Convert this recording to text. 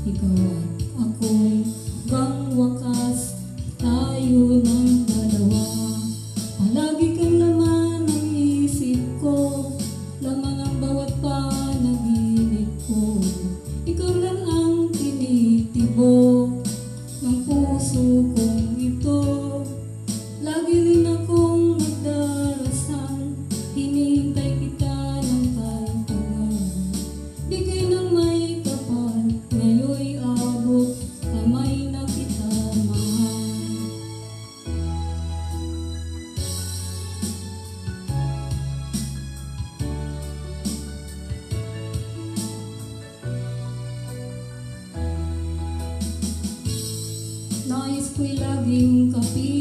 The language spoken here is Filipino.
ikaw at ako'y hanggang wakas tayo ng dalawa. Palagi kang laman ng isip ko, laman ang bawat panaginip ko. Ikaw lang ang tinitibok ng puso kong ito. Lagi rin akong nagdarasal, hinihintay kita ng kahit tagal. Bigay ng may kapal, ngayon'y abot, kamay na kita mahal. Nais ko'y laging kapiling